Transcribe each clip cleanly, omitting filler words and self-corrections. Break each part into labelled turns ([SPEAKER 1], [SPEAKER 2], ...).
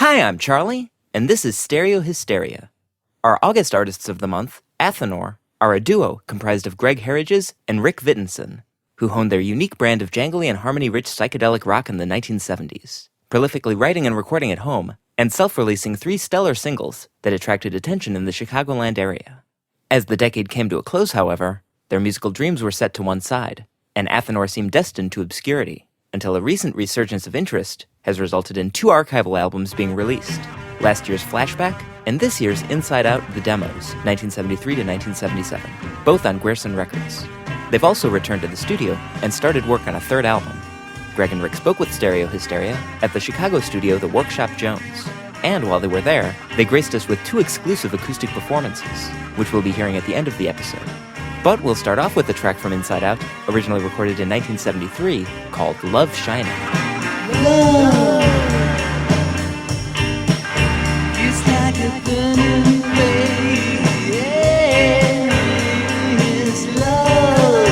[SPEAKER 1] Hi, I'm Charlie, and this is Stereo Hysteria. Our August artists of the month, Athanor, are a duo comprised of Greg Harridges and Rick Vittinson, who honed their unique brand of jangly and harmony-rich psychedelic rock in the 1970s, prolifically writing and recording at home, and self-releasing 3 stellar singles that attracted attention in the Chicagoland area. As the decade came to a close, however, their musical dreams were set to one side, and Athanor seemed destined to obscurity, until a recent resurgence of interest has resulted in 2 archival albums being released, last year's Flashback and this year's Inside Out The Demos, 1973 to 1977, both on Grierson Records. They've also returned to the studio and started work on a 3rd album. Greg and Rick spoke with Stereo Hysteria at the Chicago studio The Workshop Jones, and while they were there, they graced us with 2 exclusive acoustic performances, which we'll be hearing at the end of the episode. But we'll start off with a track from Inside Out, originally recorded in 1973, called Love Shining.
[SPEAKER 2] Love is like a burning blaze. Love,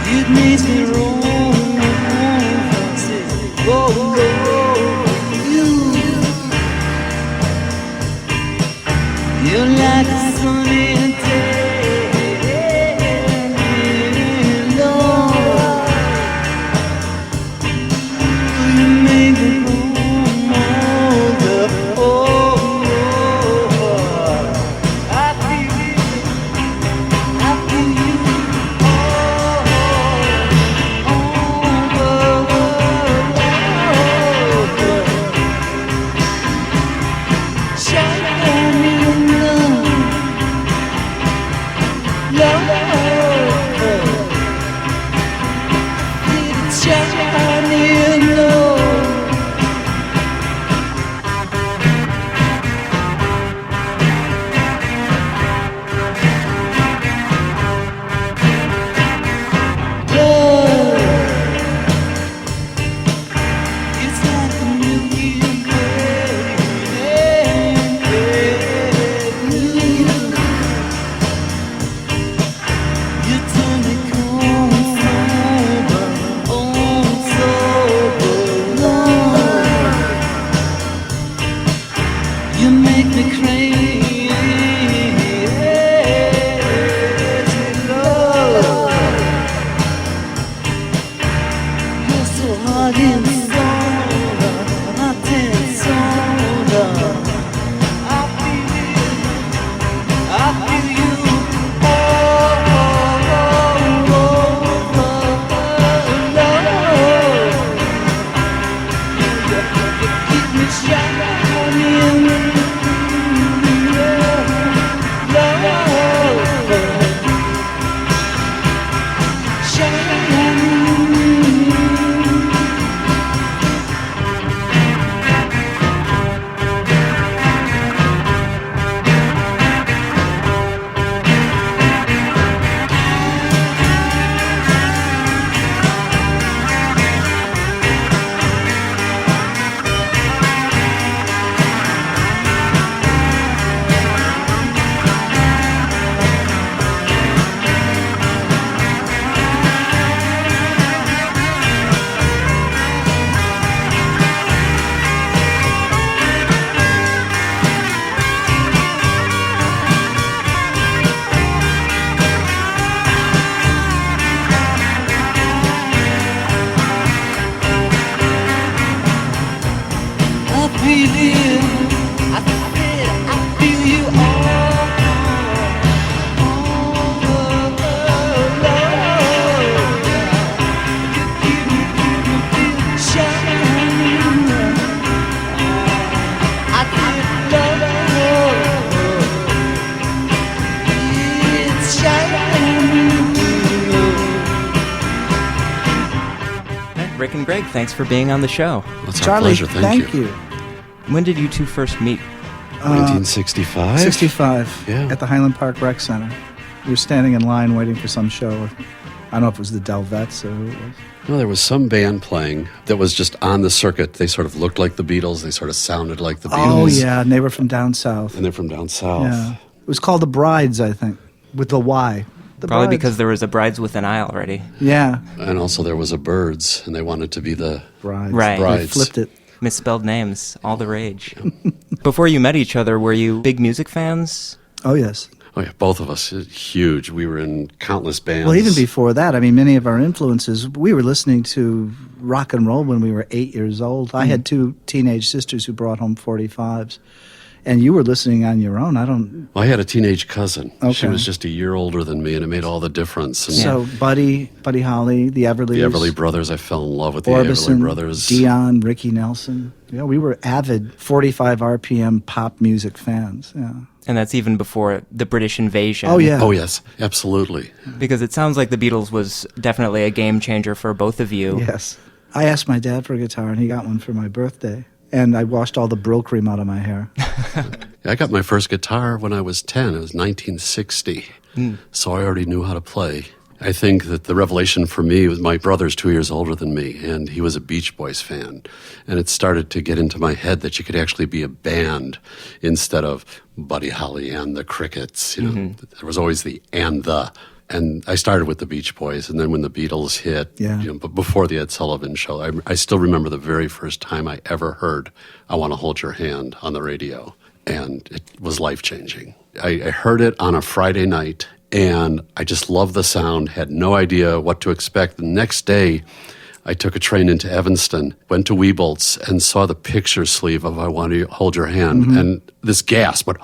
[SPEAKER 2] it makes me roam. Oh, you're like a sunny day.
[SPEAKER 1] Rick and Greg, thanks for being on the show.
[SPEAKER 3] It's our
[SPEAKER 4] Charlie,
[SPEAKER 3] pleasure. Thank you.
[SPEAKER 1] When did you 2 first meet?
[SPEAKER 3] 1965?
[SPEAKER 4] 65,
[SPEAKER 3] Yeah.
[SPEAKER 4] at the Highland Park Rec Center. We were standing in line waiting for some show. I don't know if it was the Delvettes or who it was.
[SPEAKER 3] No, there was some band playing that was just on the circuit. They sort of looked like the Beatles. They sort of sounded like the Beatles.
[SPEAKER 4] Oh, yeah, and they were from down south.
[SPEAKER 3] And they're from down south.
[SPEAKER 4] Yeah. It was called The Brides, I think, with the Y. The
[SPEAKER 1] Probably
[SPEAKER 4] Brides.
[SPEAKER 1] because there was a Brides with an I already.
[SPEAKER 4] Yeah,
[SPEAKER 3] And also there was a Birds, and they wanted to be the
[SPEAKER 4] Brides.
[SPEAKER 1] Right.
[SPEAKER 4] They
[SPEAKER 3] Brides.
[SPEAKER 4] flipped it.
[SPEAKER 1] Misspelled names, all the rage. Before you met each other, were you big music fans?
[SPEAKER 4] Oh, yes.
[SPEAKER 3] Oh, yeah, both of us, huge. We were in countless bands.
[SPEAKER 4] Well, even before that, I mean, many of our influences, we were listening to rock and roll when we were 8 years old. I had two teenage sisters who brought home 45s. And you were listening on your own.
[SPEAKER 3] Well, I had a teenage cousin.
[SPEAKER 4] Okay.
[SPEAKER 3] She was just a year older than me, and it made all the difference. And
[SPEAKER 4] So Buddy Holly, the Everlys.
[SPEAKER 3] the Everly Brothers, I fell in love with the
[SPEAKER 4] Orbison,
[SPEAKER 3] Everly Brothers.
[SPEAKER 4] Dion, Ricky Nelson. Yeah, we were avid 45 RPM pop music fans. Yeah.
[SPEAKER 1] And that's even before the British invasion.
[SPEAKER 4] Oh, yeah.
[SPEAKER 3] Oh, yes, absolutely.
[SPEAKER 1] Because it sounds like the Beatles was definitely a game changer for both of you.
[SPEAKER 4] Yes. I asked my dad for a guitar, and he got one for my birthday. And I washed all the Brill cream out of my hair.
[SPEAKER 3] I got my first guitar when I was 10. It was 1960. So I already knew how to play. I think that the revelation for me was my brother's 2 years older than me, and he was a Beach Boys fan. And it started to get into my head that you could actually be a band instead of Buddy Holly and the Crickets. You know, there was always the and the. And I started with the Beach Boys, and then when the Beatles hit, but before the Ed Sullivan Show, I still remember the very first time I ever heard "I Want to Hold Your Hand" on the radio, and it was life-changing. I heard it on a Friday night, and I just loved the sound, had no idea what to expect. The next day, I took a train into Evanston, went to Weebolt's, and saw the picture sleeve of "I Want to Hold Your Hand," and this gasp went,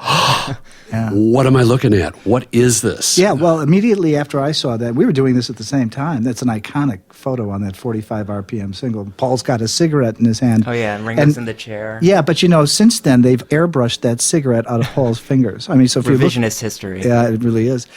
[SPEAKER 3] what am I looking at? What is this?
[SPEAKER 4] Yeah, well, immediately after I saw that, we were doing this at the same time. That's an iconic photo on that 45 RPM single. Paul's got a cigarette in his hand.
[SPEAKER 1] Oh, yeah, and Ringo's in the chair.
[SPEAKER 4] Yeah, but you know, since then, they've airbrushed that cigarette out of Paul's fingers. I mean, so if you look,
[SPEAKER 1] Revisionist history.
[SPEAKER 4] yeah, it really is.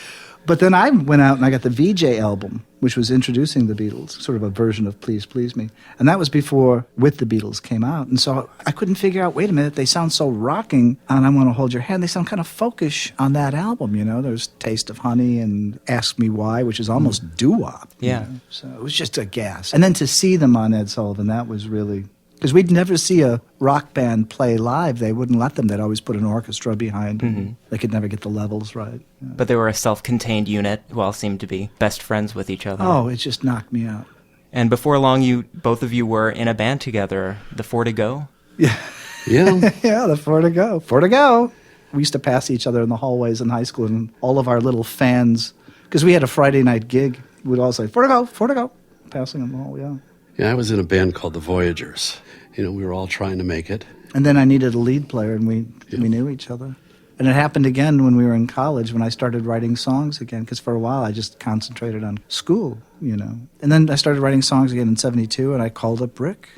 [SPEAKER 4] But then I went out and I got the VJ album, which was introducing the Beatles, sort of a version of Please Please Me. And that was before With the Beatles came out. And so I couldn't figure out, wait a minute, they sound so rocking on I Want to Hold Your Hand. They sound kind of folkish on that album, you know. There's Taste of Honey and Ask Me Why, which is almost doo-wop.
[SPEAKER 1] Yeah.
[SPEAKER 4] You know? So it was just a gas. And then to see them on Ed Sullivan, that was really... Because we'd never see a rock band play live. They wouldn't let them. They'd always put an orchestra behind. They could never get the levels right. Yeah.
[SPEAKER 1] But they were a self-contained unit who all seemed to be best friends with each other.
[SPEAKER 4] Oh, it just knocked me out.
[SPEAKER 1] And before long, both of you were in a band together, the Four to Go.
[SPEAKER 3] Yeah.
[SPEAKER 4] Yeah, the Four to Go. Four to Go. We used to pass each other in the hallways in high school, and all of our little fans, because we had a Friday night gig, would all say, Four to Go, passing them all, yeah.
[SPEAKER 3] Yeah, I was in a band called the Voyagers. You know, we were all trying to make it.
[SPEAKER 4] And then I needed a lead player, and we knew each other. And it happened again when we were in college, when I started writing songs again, because for a while I just concentrated on school, you know. And then I started writing songs again in 72, and I called up Rick,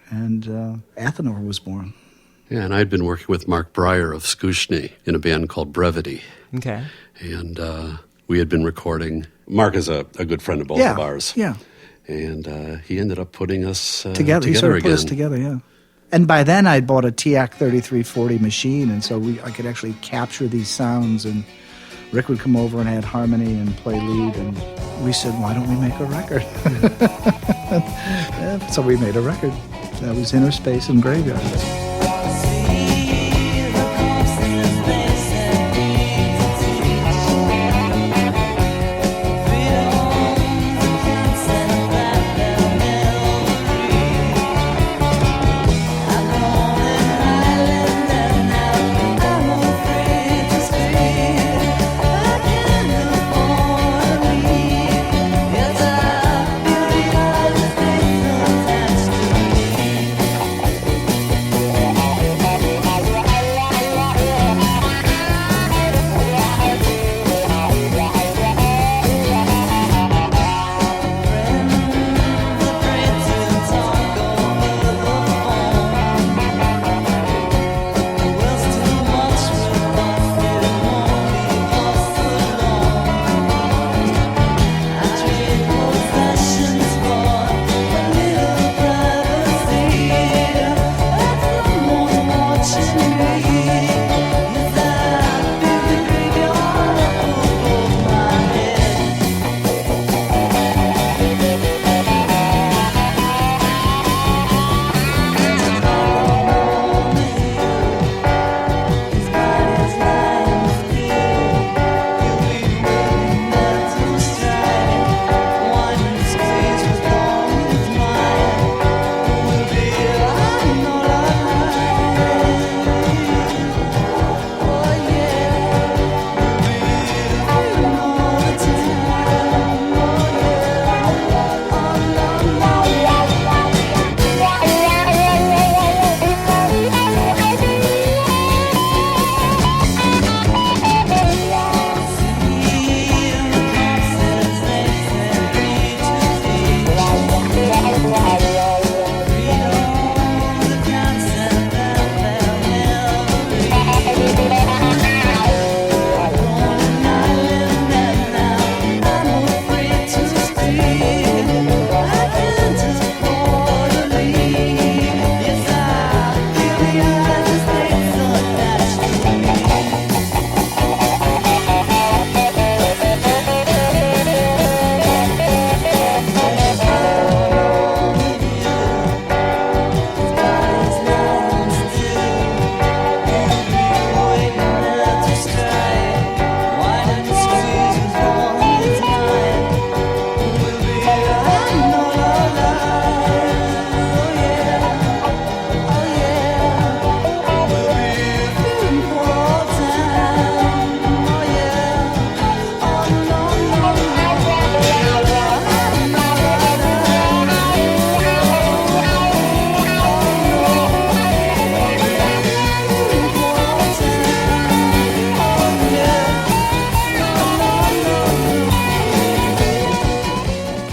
[SPEAKER 4] and Athanor was born.
[SPEAKER 3] Yeah, and I'd been working with Mark Breyer of Skushny in a band called Brevity.
[SPEAKER 1] Okay.
[SPEAKER 3] And we had been recording. Mark is a good friend of both of ours.
[SPEAKER 4] Yeah.
[SPEAKER 3] And he ended up putting us
[SPEAKER 4] together. He sort of
[SPEAKER 3] again.
[SPEAKER 4] put us together, yeah. And by then I'd bought a TIAC 3340 machine, and so I could actually capture these sounds, and Rick would come over and add harmony and play lead, and we said, why don't we make a record? Yeah, so we made a record. That was Inner Space and Graveyard.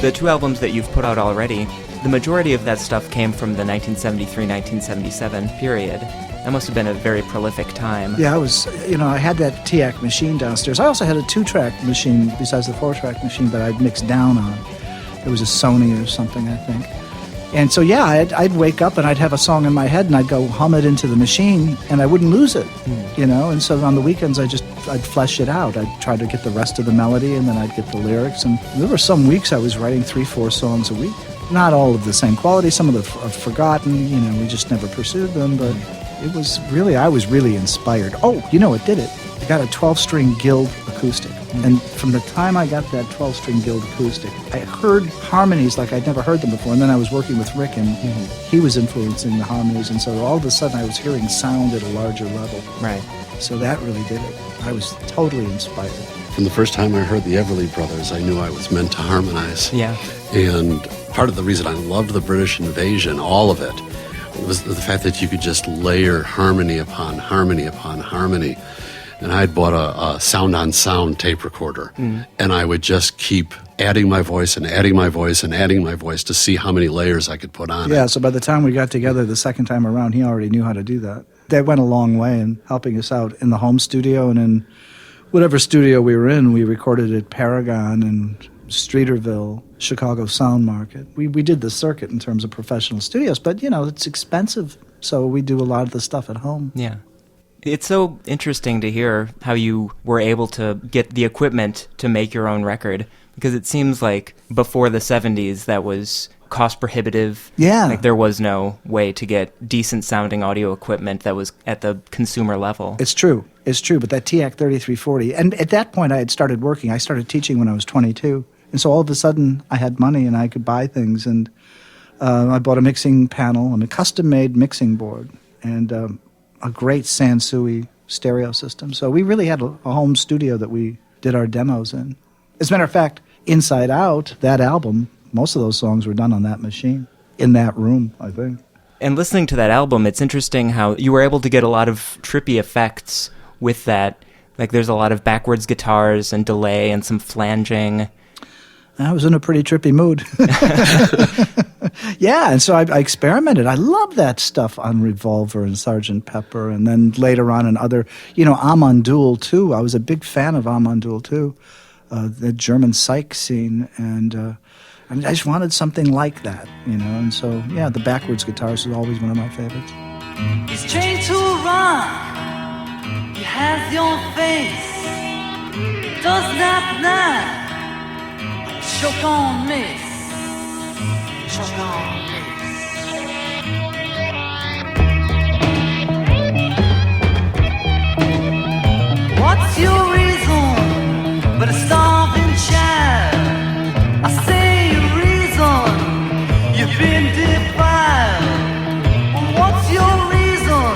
[SPEAKER 1] the 2 albums that you've put out already, the majority of that stuff came from the 1973-1977 period. That must have been a very prolific time.
[SPEAKER 4] Yeah, I had that TAC machine downstairs. I also had a 2-track machine besides the 4-track machine that I'd mix down on. It was a Sony or something, I think. And so, yeah, I'd wake up and I'd have a song in my head and I'd go hum it into the machine and I wouldn't lose it, And so on the weekends, I'd flesh it out. I'd try to get the rest of the melody and then I'd get the lyrics. And there were some weeks I was writing 3-4 songs a week. Not all of the same quality. Some of them are forgotten, we just never pursued them, but I was really inspired. Oh, it did it. I got a 12-string Guild acoustic. And from the time I got that 12-string Guild acoustic, I heard harmonies like I'd never heard them before. And then I was working with Rick, and he was influencing the harmonies. And so all of a sudden I was hearing sound at a larger level.
[SPEAKER 1] Right.
[SPEAKER 4] So that really did it. I was totally inspired.
[SPEAKER 3] From the first time I heard the Everly Brothers, I knew I was meant to harmonize.
[SPEAKER 1] Yeah.
[SPEAKER 3] And part of the reason I loved the British invasion, all of it, was the fact that you could just layer harmony upon harmony upon harmony. And I'd bought a sound-on-sound tape recorder, and I would just keep adding my voice and adding my voice and adding my voice to see how many layers I could put on it.
[SPEAKER 4] Yeah, so by the time we got together the second time around, he already knew how to do that. That went a long way in helping us out in the home studio, and in whatever studio we were in, we recorded at Paragon and Streeterville, Chicago Sound Market. We did the circuit in terms of professional studios, but, it's expensive, so we do a lot of the stuff at home.
[SPEAKER 1] Yeah. It's so interesting to hear how you were able to get the equipment to make your own record, because it seems like before the 70s that was cost prohibitive.
[SPEAKER 4] Yeah.
[SPEAKER 1] Like there was no way to get decent sounding audio equipment that was at the consumer level.
[SPEAKER 4] It's true, but that TAC 3340, and at that point I had started working. I started teaching when I was 22, and so all of a sudden I had money and I could buy things, and I bought a mixing panel and a custom-made mixing board, and a great Sansui stereo system. So we really had a home studio that we did our demos in. As a matter of fact, Inside Out, that album, most of those songs were done on that machine, in that room, I think.
[SPEAKER 1] And listening to that album, it's interesting how you were able to get a lot of trippy effects with that. Like there's a lot of backwards guitars and delay and some flanging.
[SPEAKER 4] I was in a pretty trippy mood. Yeah, and so I experimented. I love that stuff on Revolver and Sgt. Pepper, and then later on in other, Amandul too. I was a big fan of Amandul too, the German psych scene, and I just wanted something like that, And so, yeah, the backwards guitars was always one of my favorites.
[SPEAKER 2] He's trained to run. He has your face. Does not lie. Choke on miss. Choke on miss. What's your reason but a starving child? I say your reason, you've been defiled. What's your reason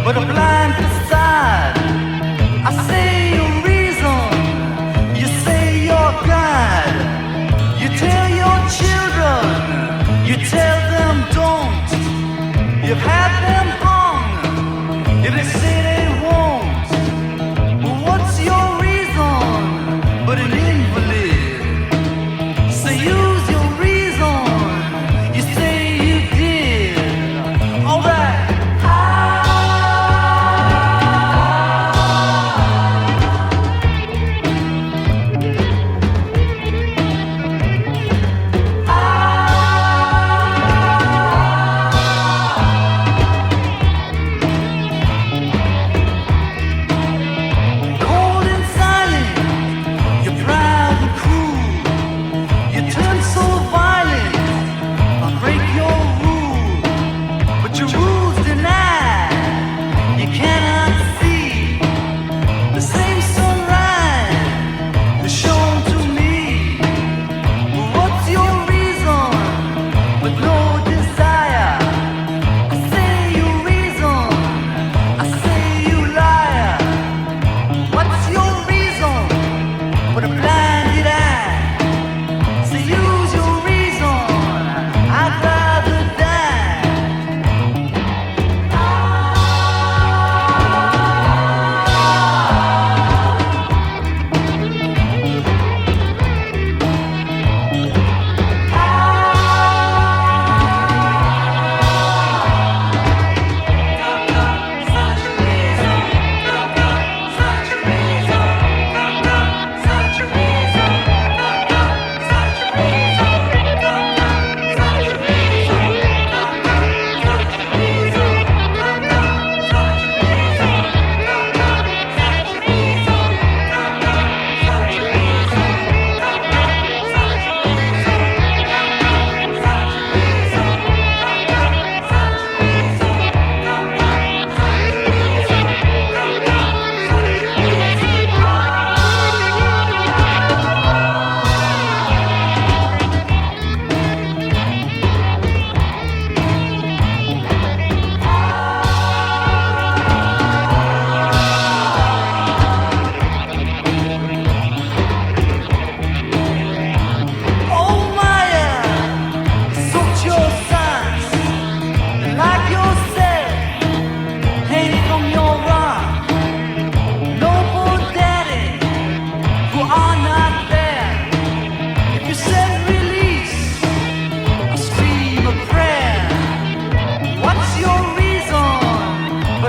[SPEAKER 2] but a blind facade? I say your reason, you say you're God. You tell your children, you tell them don't. You've had them hung, if they say they won't. What's your reason but an invalid? So use your reason, you say you did. Alright.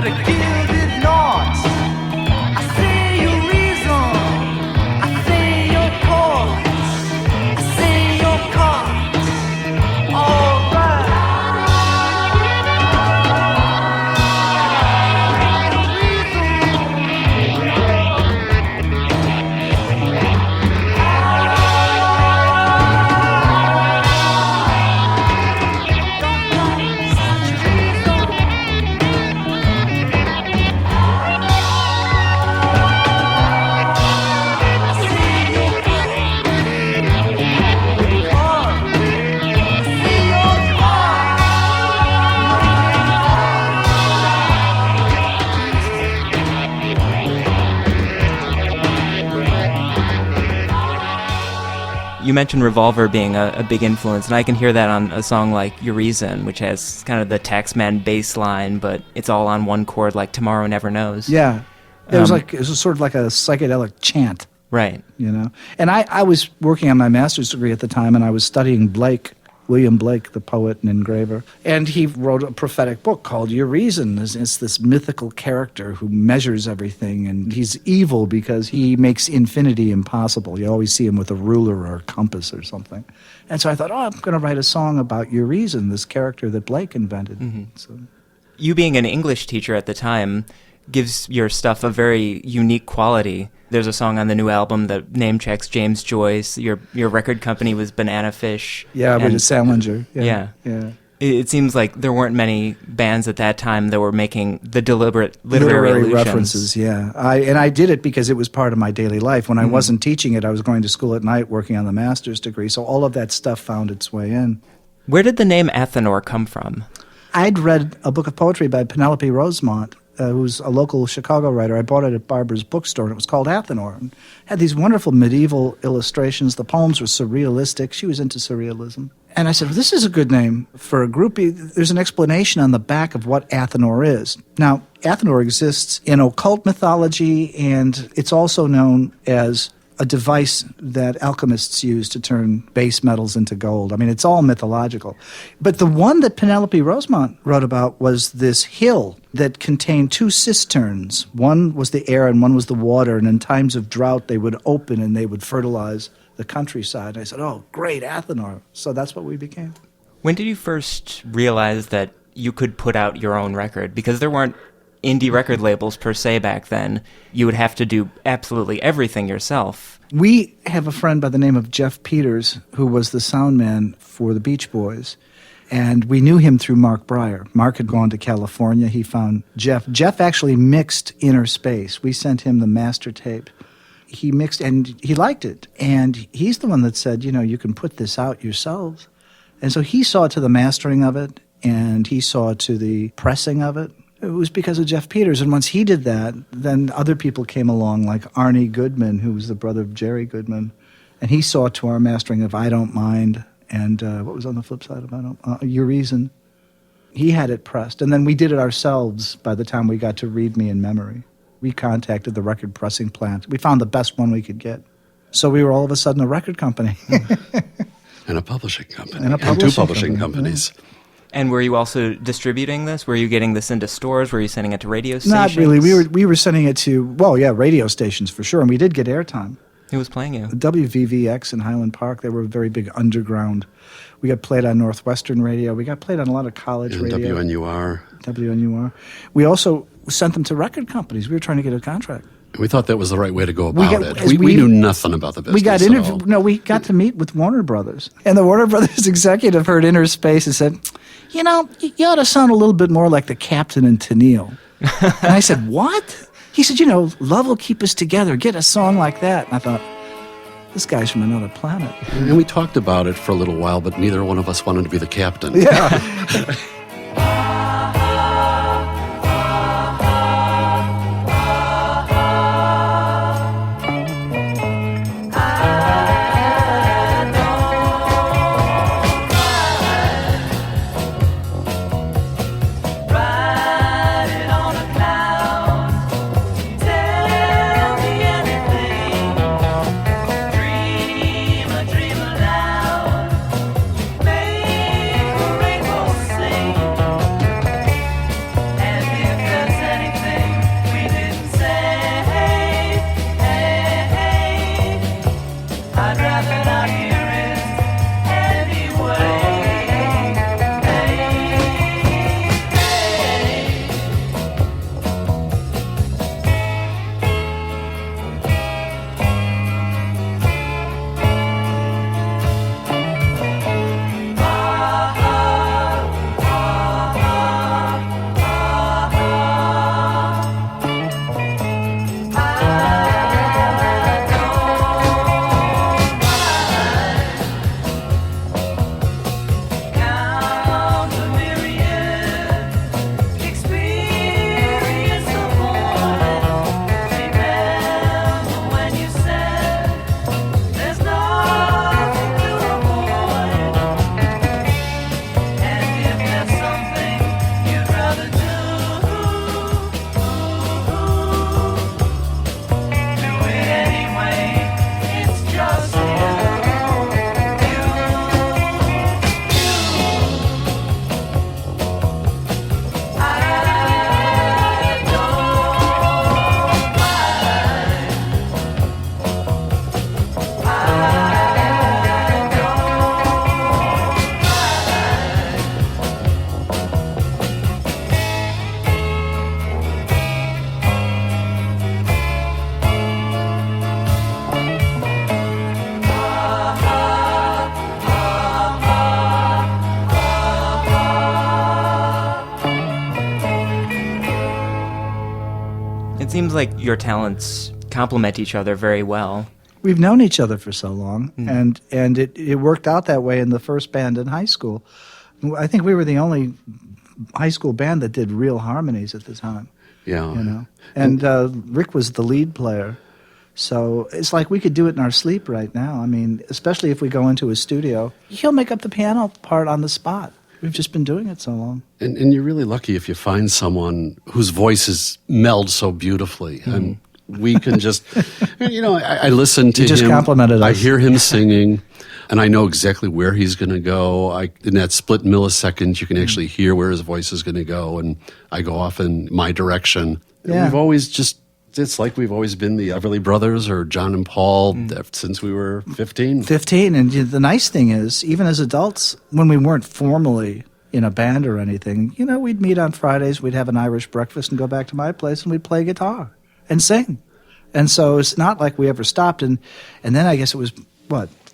[SPEAKER 2] a gilded knot. I say your reason, I say your cause, I say your cause. All right.
[SPEAKER 1] You mentioned Revolver being a big influence, and I can hear that on a song like Urizen, which has kind of the Taxman bass line, but it's all on one chord like Tomorrow Never Knows.
[SPEAKER 4] Yeah. It was sort of like a psychedelic chant,
[SPEAKER 1] Right.
[SPEAKER 4] you know. And I was working on my master's degree at the time, and I was studying Blake, William Blake, the poet and engraver. And he wrote a prophetic book called Urizen. It's this mythical character who measures everything, and he's evil because he makes infinity impossible. You always see him with a ruler or a compass or something. And so I thought, I'm going to write a song about Urizen, this character that Blake invented.
[SPEAKER 1] Mm-hmm.
[SPEAKER 4] So,
[SPEAKER 1] You being an English teacher at the time gives your stuff a very unique quality. There's a song on the new album that name checks James Joyce. Your record company was Banana Fish.
[SPEAKER 4] yeah, but it's Salinger.
[SPEAKER 1] Yeah.
[SPEAKER 4] Yeah.
[SPEAKER 1] It seems like there weren't many bands at that time that were making the deliberate literary allusions.
[SPEAKER 4] references, yeah. I did it because it was part of my daily life. When I wasn't teaching it, I was going to school at night working on the master's degree, so all of that stuff found its way in.
[SPEAKER 1] Where did the name Athanor come from?
[SPEAKER 4] I'd read a book of poetry by Penelope Rosemont, who's a local Chicago writer. I bought it at Barbara's bookstore, and it was called Athanor. And had these wonderful medieval illustrations. The poems were surrealistic. She was into surrealism. And I said, this is a good name for a group. There's an explanation on the back of what Athanor is. Now, Athanor exists in occult mythology, and it's also known as a device that alchemists use to turn base metals into gold. I mean, it's all mythological. But the one that Penelope Rosemont wrote about was this hill that contained two cisterns. One was the air and one was the water, and in times of drought they would open and they would fertilize the countryside. And I said, oh, great, Athanor. So that's what we became.
[SPEAKER 1] When did you first realize that you could put out your own record? Because there weren't indie record labels per se back then. You would have to do absolutely everything yourself.
[SPEAKER 4] We have a friend by the name of Jeff Peters, who was the sound man for the Beach Boys. And we knew him through Mark Breyer. Mark had gone to California. He found Jeff. Jeff actually mixed Inner Space. We sent him the master tape. He mixed, and he liked it. And he's the one that said, you can put this out yourselves. And so he saw to the mastering of it, and he saw to the pressing of it. It was because of Jeff Peters. And once he did that, then other people came along, like Arnie Goodman, who was the brother of Jerry Goodman. And he saw to our mastering of I Don't Mind, and what was on the flip side of Urizen. He had it pressed. And then we did it ourselves by the time we got to Read Me in Memory. We contacted the record pressing plant. We found the best one we could get. So we were all of a sudden a record company.
[SPEAKER 3] And a publishing company.
[SPEAKER 4] And
[SPEAKER 3] two publishing companies.
[SPEAKER 1] Yeah. And were you also distributing this? Were you getting this into stores? Were you sending it to radio stations?
[SPEAKER 4] Not really. We were sending it to, radio stations for sure. And we did get airtime.
[SPEAKER 1] Who was playing you?
[SPEAKER 4] WVVX in Highland Park. They were a very big underground. We got played on Northwestern radio. We got played on a lot of college
[SPEAKER 3] and
[SPEAKER 4] radio.
[SPEAKER 3] WNUR.
[SPEAKER 4] We also sent them to record companies. We were trying to get a contract.
[SPEAKER 3] We thought that was the right way to go about it. We knew nothing about the business.
[SPEAKER 4] We got interviewed. No, we got to meet with Warner Brothers, and the Warner Brothers executive heard Inner Space and said, "You ought to sound a little bit more like the Captain and Tennille." And I said, "What?" He said, "Love will keep us together. Get a song like that." And I thought, this guy's from another planet.
[SPEAKER 3] And we talked about it for a little while, but neither one of us wanted to be the captain.
[SPEAKER 4] Yeah.
[SPEAKER 2] Dream aloud, make a rainbow sing.
[SPEAKER 1] It seems like your talents complement each other very well.
[SPEAKER 4] We've known each other for so long, and it worked out that way in the first band in high school. I think we were the only high school band that did real harmonies at the time.
[SPEAKER 3] Yeah.
[SPEAKER 4] You know, and Rick was the lead player, so it's like we could do it in our sleep right now. I mean, especially if we go into a studio, he'll make up the piano part on the spot. We've just been doing it so long.
[SPEAKER 3] And you're really lucky if you find someone whose voices meld so beautifully. And we can just, you know, I listen to him.
[SPEAKER 4] You just complimented us.
[SPEAKER 3] I hear him singing, and I know exactly where he's going to go. In that split millisecond, you can actually hear where his voice is going to go, and I go off in my direction.
[SPEAKER 4] Yeah.
[SPEAKER 3] We've always just, it's like we've always been the Everly Brothers or John and Paul since we were 15.
[SPEAKER 4] 15, and the nice thing is, even as adults, when we weren't formally in a band or anything, you know, we'd meet on Fridays, we'd have an Irish breakfast and go back to my place, and we'd play guitar and sing. And so it's not like we ever stopped. And then I guess it was,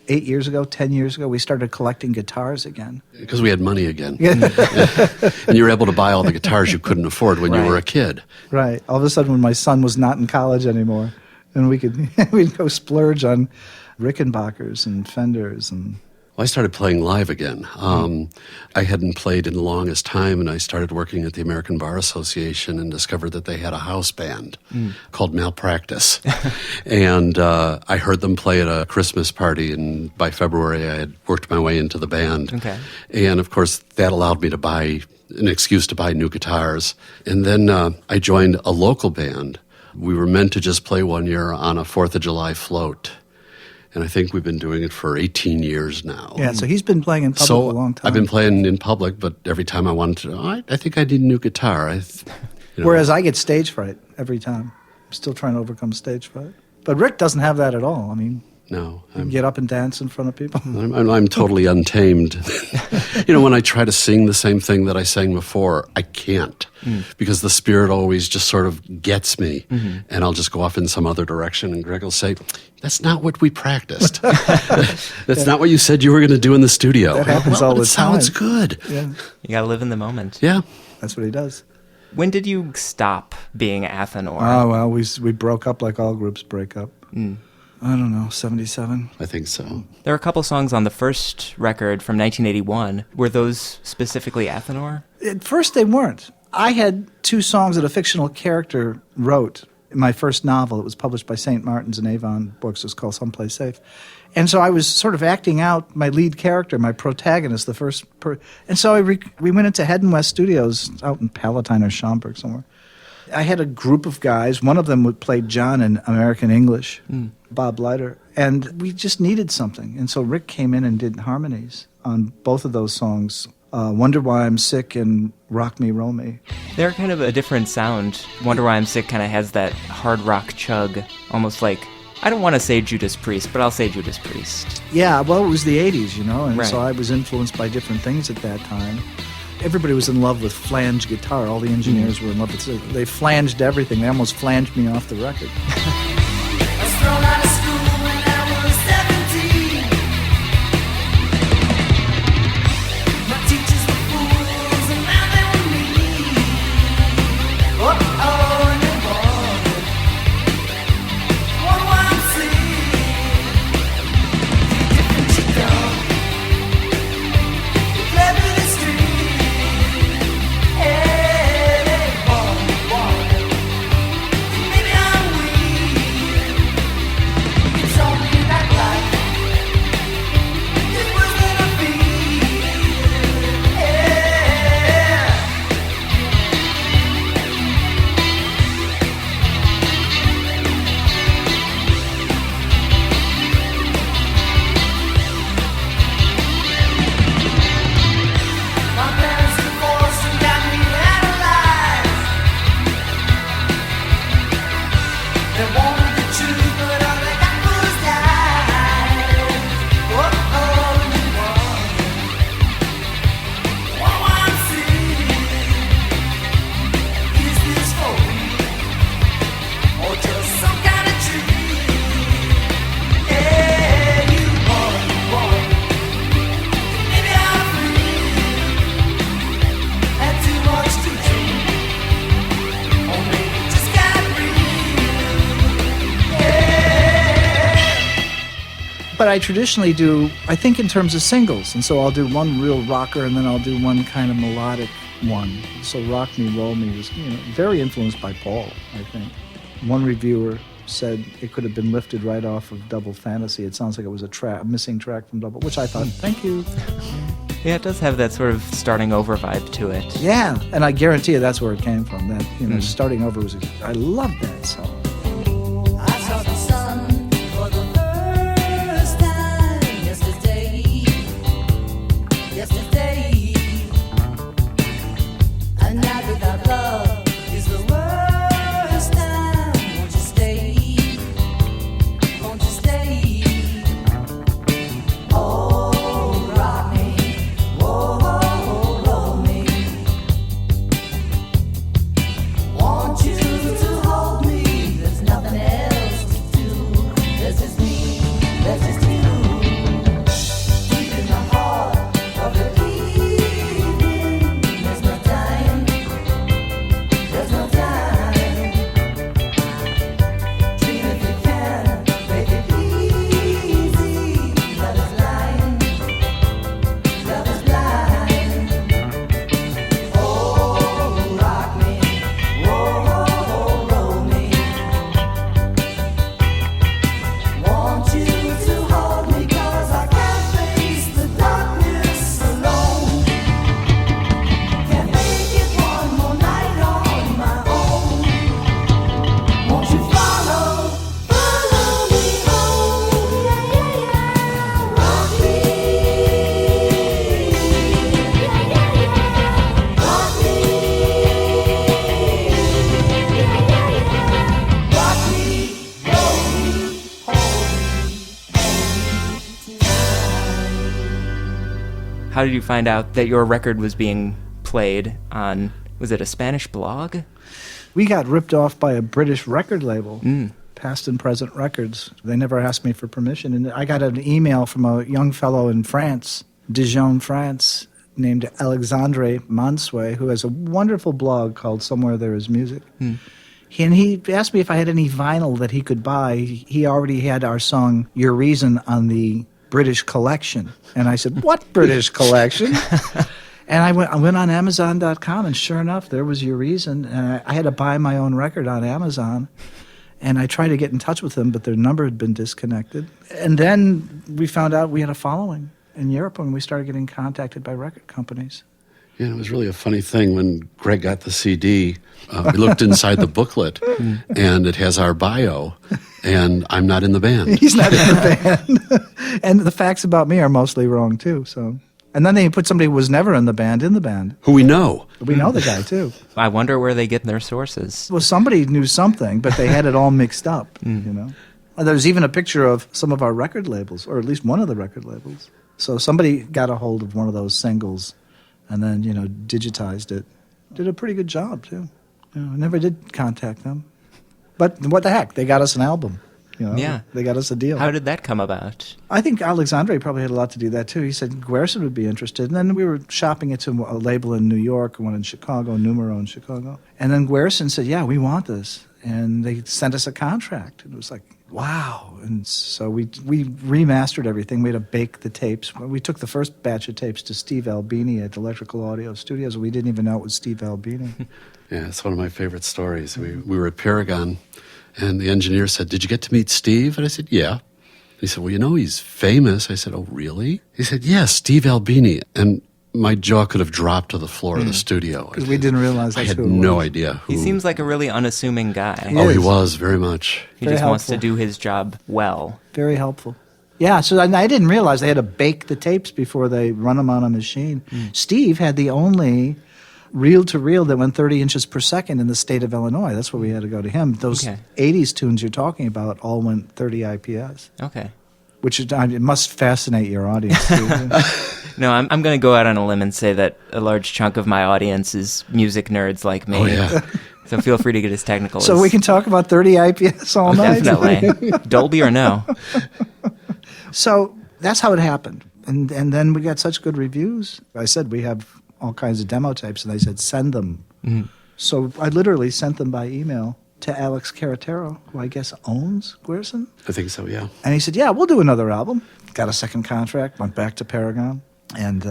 [SPEAKER 4] 8 years ago, 10 years ago, we started collecting guitars again.
[SPEAKER 3] Because we had money again. And you were able to buy all the guitars you couldn't afford when you were a kid.
[SPEAKER 4] Right. All of a sudden, when my son was not in college anymore, and we'd go splurge on Rickenbackers and Fenders and...
[SPEAKER 3] Well, I started playing live again. I hadn't played in the longest time, and I started working at the American Bar Association and discovered that they had a house band called Malpractice. And I heard them play at a Christmas party, and by February I had worked my way into the band.
[SPEAKER 1] Okay.
[SPEAKER 3] And, of course, that allowed me to buy an excuse to buy new guitars. And then I joined a local band. We were meant to just play 1 year on a 4th of July float. And I think we've been doing it for 18 years now.
[SPEAKER 4] Yeah, so he's been playing in public a long time.
[SPEAKER 3] I've been playing in public, but every time I wanted to, I think I need a new guitar.
[SPEAKER 4] Whereas I get stage fright every time. I'm still trying to overcome stage fright. But Rick doesn't have that at all. I mean,
[SPEAKER 3] no,
[SPEAKER 4] get up and dance in front of people.
[SPEAKER 3] I'm totally untamed. You know, when I try to sing the same thing that I sang before, I can't because the spirit always just sort of gets me, and I'll just go off in some other direction. And Greg will say, "That's not what we practiced. That's not what you said you were going to do in the studio."
[SPEAKER 4] That happens all the
[SPEAKER 3] it sounds
[SPEAKER 4] time.
[SPEAKER 3] good.
[SPEAKER 4] Yeah,
[SPEAKER 1] You gotta live in the moment.
[SPEAKER 3] Yeah.
[SPEAKER 4] that's what he does.
[SPEAKER 1] When did you stop being Athanor?
[SPEAKER 4] Oh, well, we broke up like all groups break up. I don't know, 77?
[SPEAKER 3] I think so.
[SPEAKER 1] There are a couple songs on the first record from 1981. Were those specifically Athanor?
[SPEAKER 4] At first they weren't. I had 2 songs that a fictional character wrote in my first novel. It was published by St. Martin's and Avon Books. It was called Someplace Safe. And so I was sort of acting out my lead character, my protagonist, the first and so we went into Head and West Studios out in Palatine or Schaumburg somewhere. I had a group of guys. One of them would play John in American English, Bob Leiter, and we just needed something. And so Rick came in and did harmonies on both of those songs, Wonder Why I'm Sick and Rock Me, Roll Me.
[SPEAKER 1] They're kind of a different sound. Wonder Why I'm Sick kind of has that hard rock chug, almost like, I don't want to say Judas Priest, but I'll say Judas Priest.
[SPEAKER 4] Yeah, well, it was the 80s, you know, and
[SPEAKER 1] Right.
[SPEAKER 4] so I was influenced by different things at that time. Everybody was in love with flange guitar. All the engineers were in love with it. They flanged everything. They almost flanged me off the record.
[SPEAKER 2] I was thrown out of school when I was 17. My teachers were fools and now they were mean. Oh, and they bothered. Wonder why I'm sick. Different you don't. You play me the street. Hey, they bothered. Maybe I'm weak.
[SPEAKER 4] But I traditionally do, I think in terms of singles. And so I'll do one real rocker and then I'll do one kind of melodic one. So Rock Me, Roll Me was very influenced by Paul, I think. One reviewer said it could have been lifted right off of Double Fantasy. It sounds like it was a missing track from Double, which I thought, thank you.
[SPEAKER 1] Yeah, it does have that sort of starting over vibe to it.
[SPEAKER 4] Yeah, and I guarantee you that's where it came from. That, starting over was, I love that song.
[SPEAKER 2] I saw the sun for the first time yesterday. A night without love is the worst time. Won't you stay? Won't you stay? Oh, rock me, whoa, roll me. Want you to hold me. There's nothing else to do. There's just me, there's just you. Deep in the heart of the evening. There's no time. There's no time. Dream if you can. Make it easy. Love is blind. Love is blind. Oh, rock me. Whoa, roll me. Want you to hold me 'cause I can't face the darkness alone. Can't make it one more night on my own. Won't you follow me home? Rock me. Rock me. Rock me, roll me,
[SPEAKER 1] How did you find out that your record was being played on, was it a Spanish blog?
[SPEAKER 4] We got ripped off by a British record label, Past and Present Records. They never asked me for permission. And I got an email from a young fellow in France, Dijon, France, named Alexandre Mansouet, who has a wonderful blog called Somewhere There Is Music. And he asked me if I had any vinyl that he could buy. He already had our song Urizen on the British collection. And I said, what British collection? And I went on Amazon.com, and sure enough, there was Urizen. And I had to buy my own record on Amazon. And I tried to get in touch with them, but their number had been disconnected. And then we found out we had a following in Europe, and we started getting contacted by record companies.
[SPEAKER 3] Yeah, it was really a funny thing when Greg got the CD. We looked inside the booklet, and it has our bio, and I'm not in the band.
[SPEAKER 4] He's not in the band. And the facts about me are mostly wrong, too. So, and then they put somebody who was never in the band.
[SPEAKER 3] Who we know.
[SPEAKER 4] We know the guy, too.
[SPEAKER 1] I wonder where they get their sources.
[SPEAKER 4] Well, somebody knew something, but they had it all mixed up, And there's even a picture of some of our record labels, or at least one of the record labels. So somebody got a hold of one of those singles and then, digitized it. Did a pretty good job, too. I never did contact them. But what the heck? They got us an album.
[SPEAKER 1] Yeah.
[SPEAKER 4] They got us a deal.
[SPEAKER 1] How did that come about?
[SPEAKER 4] I think Alexandre probably had a lot to do with that, too. He said Guerson would be interested. And then we were shopping it to a label in New York, one in Chicago, Numero in Chicago. And then Guerson said, yeah, we want this. And they sent us a contract. It was like, wow. And so we remastered everything. We had to bake the tapes. We took the first batch of tapes to Steve Albini at Electrical Audio Studios. We didn't even know it was Steve Albini.
[SPEAKER 3] Yeah, it's one of my favorite stories. We were at Paragon, and the engineer said, did you get to meet Steve? And I said, yeah. He said, well, he's famous. I said, oh, really? He said, yeah, Steve Albini. And my jaw could have dropped to the floor of the studio.
[SPEAKER 4] Because we didn't realize
[SPEAKER 3] I
[SPEAKER 4] that's
[SPEAKER 3] had
[SPEAKER 4] who it was.
[SPEAKER 3] no idea who.
[SPEAKER 1] He seems like a really unassuming guy.
[SPEAKER 3] Oh, he
[SPEAKER 4] is.
[SPEAKER 3] was, very much.
[SPEAKER 1] He
[SPEAKER 4] Very
[SPEAKER 1] just wants to
[SPEAKER 4] helpful.
[SPEAKER 1] do his job well.
[SPEAKER 4] Very helpful. Yeah, so I didn't realize they had to bake the tapes before they run them on a machine. Steve had the only reel-to-reel that went 30 inches per second in the state of Illinois. That's where we had to go to him. Those
[SPEAKER 1] Okay.
[SPEAKER 4] 80s tunes you're talking about all went 30 IPS,
[SPEAKER 1] Okay.
[SPEAKER 4] which it must fascinate your audience, too.
[SPEAKER 1] No, I'm going to go out on a limb and say that a large chunk of my audience is music nerds like me.
[SPEAKER 3] Oh, yeah.
[SPEAKER 1] So feel free to get as technical
[SPEAKER 4] So
[SPEAKER 1] as...
[SPEAKER 4] we can talk about 30 IPS all night?
[SPEAKER 1] Definitely. Dolby or no?
[SPEAKER 4] So that's how it happened. And then we got such good reviews. I said, we have all kinds of demo tapes, and they said, send them. So I literally sent them by email to Alex Caratero, who I guess owns Grierson.
[SPEAKER 3] I think so, yeah.
[SPEAKER 4] And he said, yeah, we'll do another album. Got a second contract, went back to Paragon, and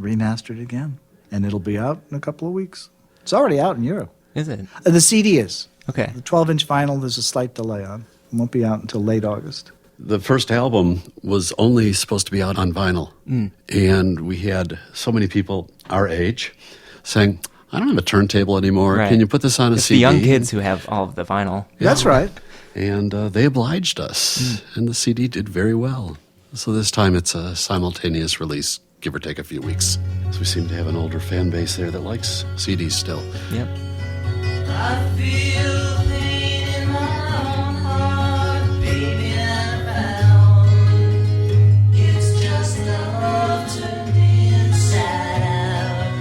[SPEAKER 4] remastered it again. And it'll be out in a couple of weeks. It's already out in Europe.
[SPEAKER 1] Is it?
[SPEAKER 4] The CD is.
[SPEAKER 1] Okay.
[SPEAKER 4] The 12-inch vinyl, there's a slight delay on. It won't be out until late August.
[SPEAKER 3] The first album was only supposed to be out on vinyl. And we had so many people our age saying, I don't have a turntable anymore.
[SPEAKER 1] Right.
[SPEAKER 3] Can you put this on a
[SPEAKER 1] It's
[SPEAKER 3] CD?
[SPEAKER 1] the young kids who have all of the vinyl.
[SPEAKER 4] That's right.
[SPEAKER 3] And they obliged us. And the CD did very well. So this time it's a simultaneous release, give or take a few weeks. So we seem to have an older fan base there that likes CDs still.
[SPEAKER 1] Yep.
[SPEAKER 2] I feel pain in my own heart, baby, and I found it's just love turned inside out.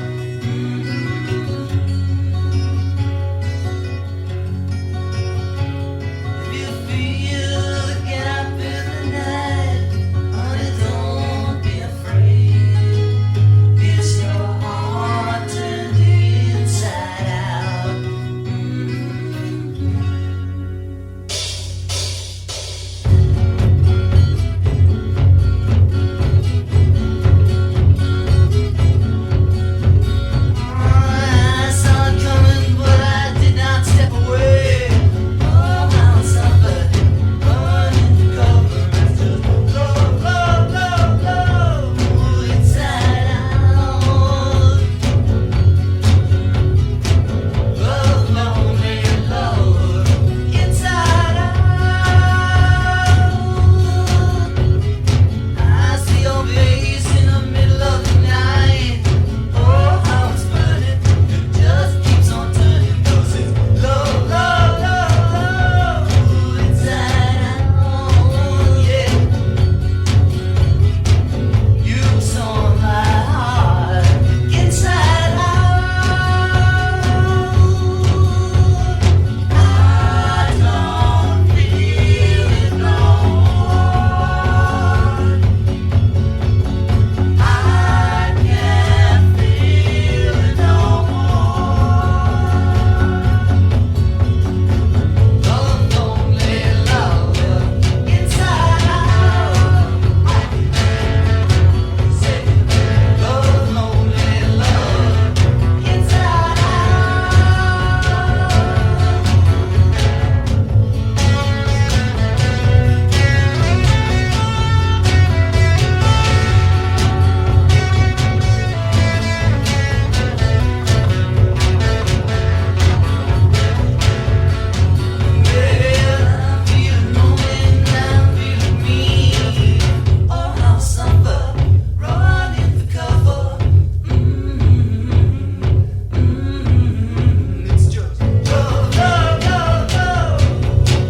[SPEAKER 2] If you feel to get up in the night, honey, don't be afraid. It's your heart turned inside out. I saw it coming, but I did not step away. Oh, how I suffered, running for cover. It's just love, love, love, love, inside out. Love, lonely love, inside out. I see your face in the middle of the night. Oh, how it's burning, it just keeps on turning. 'Cause it's love, love, love, love, inside out, yeah. You saw my heart inside out. I don't feel it no more. I can't feel it no more. Love, lonely love, inside out. Say, love, lonely love, inside I'm feeling lonely, I'm feeling me. Oh, how I suffer, running for cover. It's just love, love, love, love,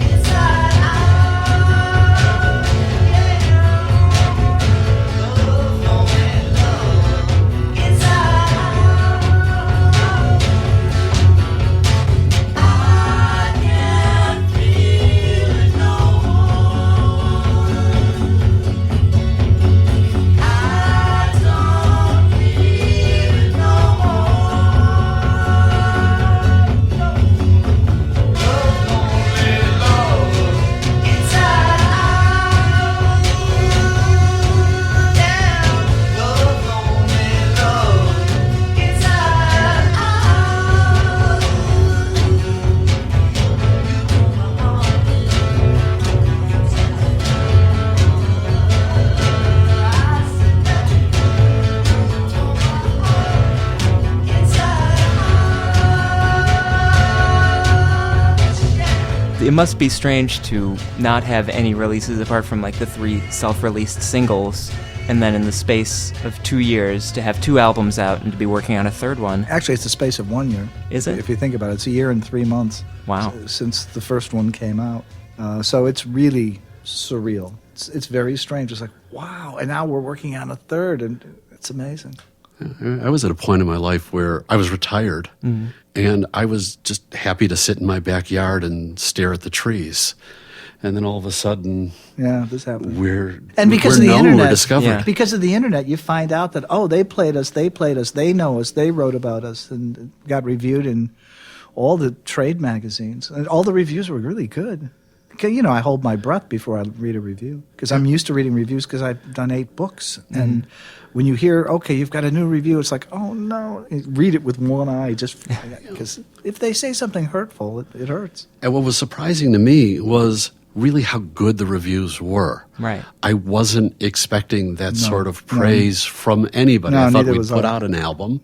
[SPEAKER 2] inside out. Yeah, love, lonely love, inside out. I can't feel it no more. I don't feel it no more. Love, lonely love, inside out. Yeah, love, lonely love, inside out.
[SPEAKER 1] It must be strange to not have any releases apart from like the 3 self-released singles, and then in the space of 2 years to have 2 albums out and to be working on a third one.
[SPEAKER 4] Actually, it's the space of 1 year.
[SPEAKER 1] Is it?
[SPEAKER 4] If you think about it, it's a year and 3 months.
[SPEAKER 1] Wow.
[SPEAKER 4] Since the first one came out. So it's really surreal. It's very strange. It's like, wow, and now we're working on a third, and it's amazing.
[SPEAKER 3] I was at a point in my life where I was retired, and I was just happy to sit in my backyard and stare at the trees. And then all of a sudden,
[SPEAKER 4] Yeah, this happened.
[SPEAKER 3] and
[SPEAKER 4] because
[SPEAKER 3] we're
[SPEAKER 4] of the
[SPEAKER 3] known,
[SPEAKER 4] internet,
[SPEAKER 3] we're discovered.
[SPEAKER 1] Yeah.
[SPEAKER 4] because of the internet, you find out that they played us, they know us, they wrote about us, and got reviewed in all the trade magazines. And all the reviews were really good. You know, I hold my breath before I read a review because I'm used to reading reviews because I've done 8 books. And when you hear, okay, you've got a new review, it's like, oh, no. Read it with one eye just because if they say something hurtful, it hurts.
[SPEAKER 3] And what was surprising to me was really how good the reviews were.
[SPEAKER 1] Right.
[SPEAKER 3] I wasn't expecting that sort of praise from anybody. I thought we'd put out an album,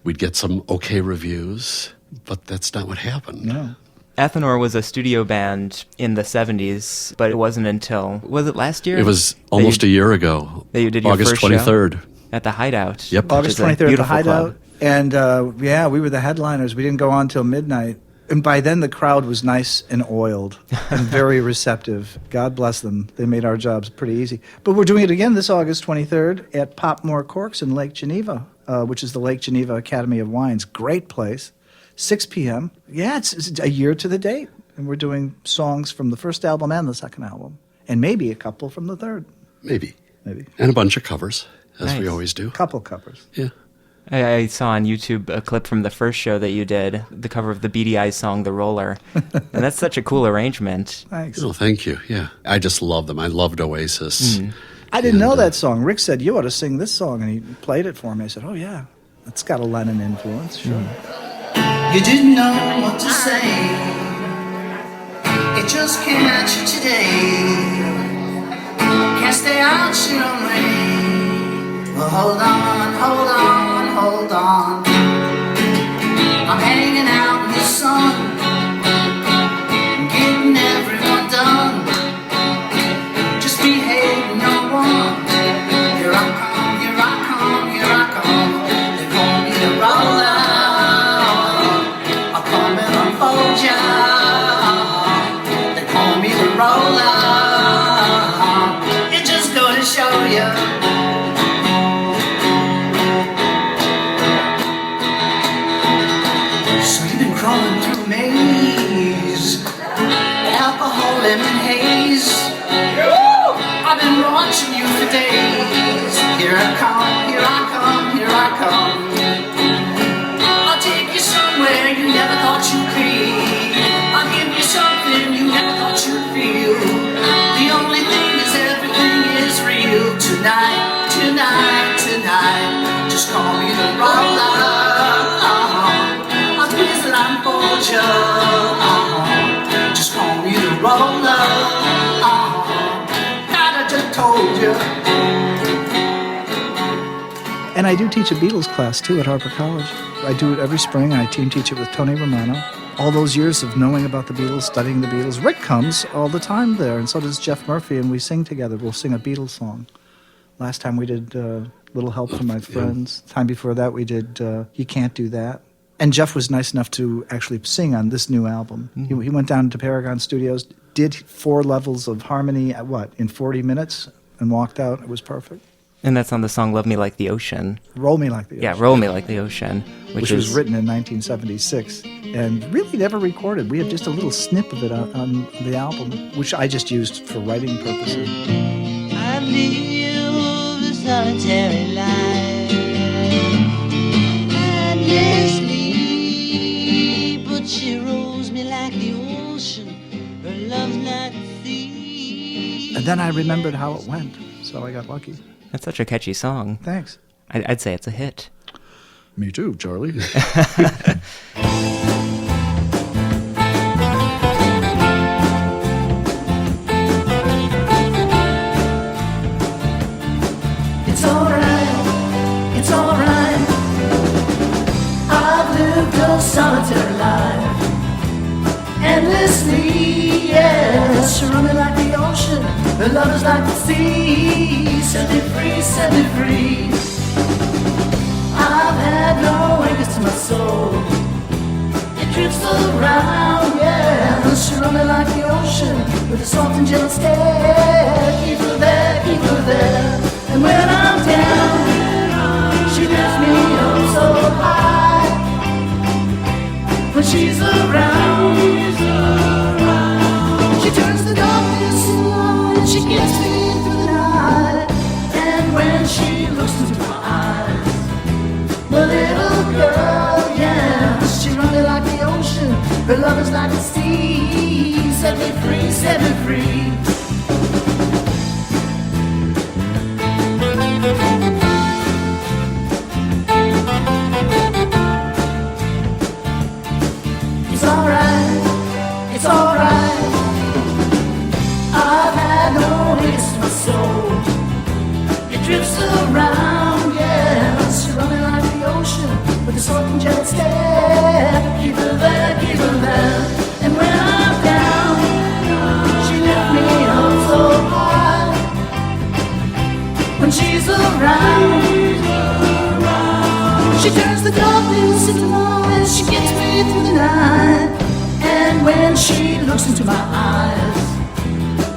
[SPEAKER 3] we'd get some okay reviews, but that's not what happened.
[SPEAKER 4] No.
[SPEAKER 1] Athanor was a studio band in the 70s, but it wasn't until, was it last year?
[SPEAKER 3] It was almost a year ago.
[SPEAKER 1] That you did your
[SPEAKER 3] August
[SPEAKER 1] first show?
[SPEAKER 3] 23rd.
[SPEAKER 1] At the Hideout.
[SPEAKER 3] Yep.
[SPEAKER 4] August 23rd at the Hideout. And we were the headliners. We didn't go on till midnight. And by then the crowd was nice and oiled and very receptive. God bless them. They made our jobs pretty easy. But we're doing it again this August 23rd at Popmore Corks in Lake Geneva, which is the Lake Geneva Academy of Wines. Great place. 6 p.m. Yeah, it's a year to the date. And we're doing songs from the first album and the second album. And maybe a couple from the third.
[SPEAKER 3] Maybe.
[SPEAKER 4] Maybe.
[SPEAKER 3] And a bunch of covers, as we
[SPEAKER 1] Nice.
[SPEAKER 3] always do.
[SPEAKER 4] Couple covers.
[SPEAKER 3] Yeah.
[SPEAKER 1] I saw on YouTube a clip from the first show that you did, the cover of the Beady Eyes song, The Roller. And that's such a cool arrangement.
[SPEAKER 4] Thanks.
[SPEAKER 3] Oh, thank you. Yeah. I just love them. I loved Oasis.
[SPEAKER 4] I didn't know that song. Rick said, you ought to sing this song. And he played it for me. I said, oh, yeah. It's got a Lennon influence. Sure.
[SPEAKER 2] You didn't know what to say. It just came at you today. Can't stay out your own way. Well, hold on, hold on, hold on. I'm hanging out in the sun, getting everyone done. Just behave, no one. Here I come, here I come, here I come. They call me the roller. I'll come and unfold ya. They call me the roller. It just go to show ya. Crawling through a maze, alcohol, lemon haze. I've been watching you for days. Here I come, here I come, here I come. I'll take you somewhere you never thought you'd be. I'll give you something you never thought you'd feel. The only thing is everything is real. Tonight, tonight, tonight. Just call me the roller. Just call me the roller. God, I just told you.
[SPEAKER 4] And I do teach a Beatles class, too, at Harper College. I do it every spring. I teach it with Tony Romano. All those years of knowing about the Beatles, studying the Beatles. Rick comes all the time there, and so does Jeff Murphy, and we sing together. We'll sing a Beatles song. Last time we did Little Help from My Friends. Time before that we did You Can't Do That. And Jeff was nice enough to actually sing on this new album. He went down to Paragon Studios, did 4 levels of harmony in 40 minutes, and walked out. It was perfect.
[SPEAKER 1] And that's on the song Love Me Like the Ocean.
[SPEAKER 4] Roll Me Like the Ocean.
[SPEAKER 1] Yeah, Roll Me Like the Ocean.
[SPEAKER 4] Which was written in 1976 and really never recorded. We have just a little snip of it on the album, which I just used for writing purposes.
[SPEAKER 5] I live a solitary life, endlessly, but she rolls me like the ocean, her love's like the sea.
[SPEAKER 4] And then I remembered how it went, so I got lucky.
[SPEAKER 1] That's such a catchy song.
[SPEAKER 4] Thanks.
[SPEAKER 1] I'd say it's a hit.
[SPEAKER 3] Me too, Charlie.
[SPEAKER 2] It's alright. I've lived a solitary life, endlessly, yes. Running like the ocean, the love is like the sea. Set me free, set me free. I've had no anchors to my soul. It drifts around, yes. Running like the ocean, with a soft and gentle stare. Keep her there, keep her there. And when I'm down, she lifts me up so high. When she's around, she turns the darkness in light. She gets me through the night. And when she looks into my eyes, the little girl, yes, she runs me like the ocean, Her love is like the sea. Set me free, set me free. It's alright, it's alright. I've had no hits to my soul. It drifts around, yeah. She's running like the ocean with a soaking jet stare. Keep her there, keep her there. And when I'm down, she lifts me up so high. When she's around, she turns the darkness into light. She gets me through the night. And when she looks into my eyes,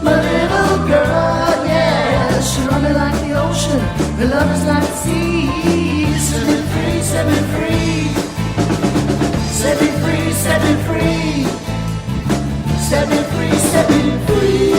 [SPEAKER 2] my little girl, yeah, she's running like the ocean. Her love is like the sea. Set me free, set me free. Set me free, set me free. Set me free, set me free.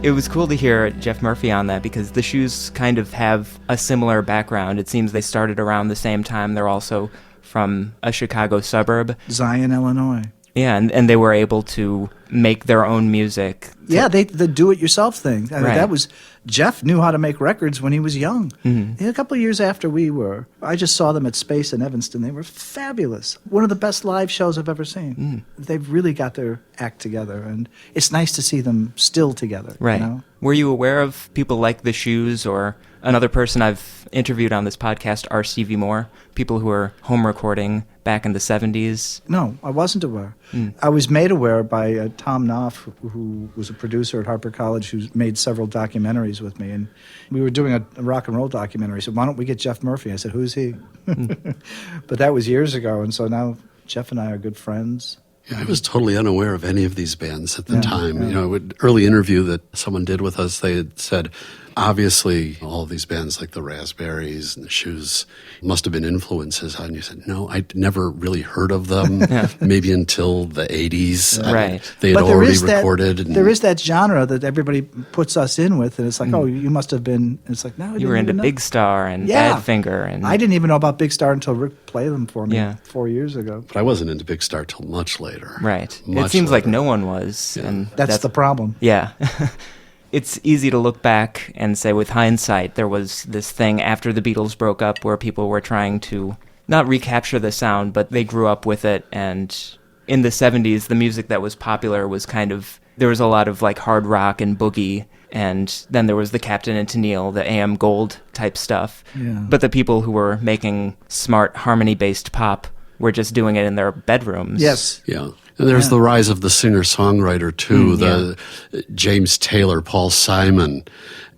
[SPEAKER 1] It was cool to hear Jeff Murphy on that because the Shoes kind of have a similar background. It seems they started around the same time. They're also from a Chicago suburb.
[SPEAKER 4] Zion, Illinois.
[SPEAKER 1] Yeah, and they were able to make their own music.
[SPEAKER 4] Yeah, the do-it-yourself thing. I mean,
[SPEAKER 1] Right.
[SPEAKER 4] that was Jeff knew how to make records when he was young.
[SPEAKER 1] Mm-hmm.
[SPEAKER 4] A couple of years after we were, I just saw them at Space in Evanston. They were fabulous. One of the best live shows I've ever seen. They've really got their act together, and it's nice to see them still together.
[SPEAKER 1] Right.
[SPEAKER 4] You know?
[SPEAKER 1] Were you aware of people like the Shoes or another person I've interviewed on this podcast, R. Stevie Moore, people who were home recording back in the 70s?
[SPEAKER 4] No, I wasn't aware. I was made aware by Tom Knopf, who was a producer at Harper College, who made several documentaries with me. And we were doing a rock and roll documentary. He said, why don't we get Jeff Murphy? I said, who's he? But that was years ago. And so now Jeff and I are good friends.
[SPEAKER 3] Yeah, I was totally unaware of any of these bands at the time. You know, an early interview that someone did with us, they had said, obviously, all of these bands like the Raspberries and the Shoes must have been influences. And you said, no, I'd never really heard of them, maybe until the 80s.
[SPEAKER 1] Right.
[SPEAKER 3] They had
[SPEAKER 4] But there
[SPEAKER 3] already
[SPEAKER 4] is
[SPEAKER 3] recorded.
[SPEAKER 4] there is that genre that everybody puts us in with, and it's like, oh, you must have been. It's like, no, I
[SPEAKER 1] You
[SPEAKER 4] didn't
[SPEAKER 1] were into
[SPEAKER 4] even know.
[SPEAKER 1] Big Star and
[SPEAKER 4] Yeah.
[SPEAKER 1] Badfinger. And
[SPEAKER 4] I didn't even know about Big Star until Rick played them for me
[SPEAKER 1] Yeah.
[SPEAKER 4] 4 years ago.
[SPEAKER 3] But I wasn't into Big Star till much later.
[SPEAKER 1] Right. It
[SPEAKER 3] Much
[SPEAKER 1] seems like
[SPEAKER 3] later.
[SPEAKER 1] no one was. And
[SPEAKER 4] That's the problem.
[SPEAKER 1] Yeah. It's easy to look back and say with hindsight there was this thing after the Beatles broke up where people were trying to not recapture the sound, but they grew up with it. And in the 70s, the music that was popular was kind of, there was a lot of like hard rock and boogie. And then there was the Captain and Tennille, the AM Gold type stuff.
[SPEAKER 4] Yeah.
[SPEAKER 1] But the people who were making smart harmony-based pop were just doing it in their bedrooms.
[SPEAKER 4] Yes.
[SPEAKER 3] Yeah. And there's the rise of the singer-songwriter, too. James Taylor, Paul Simon.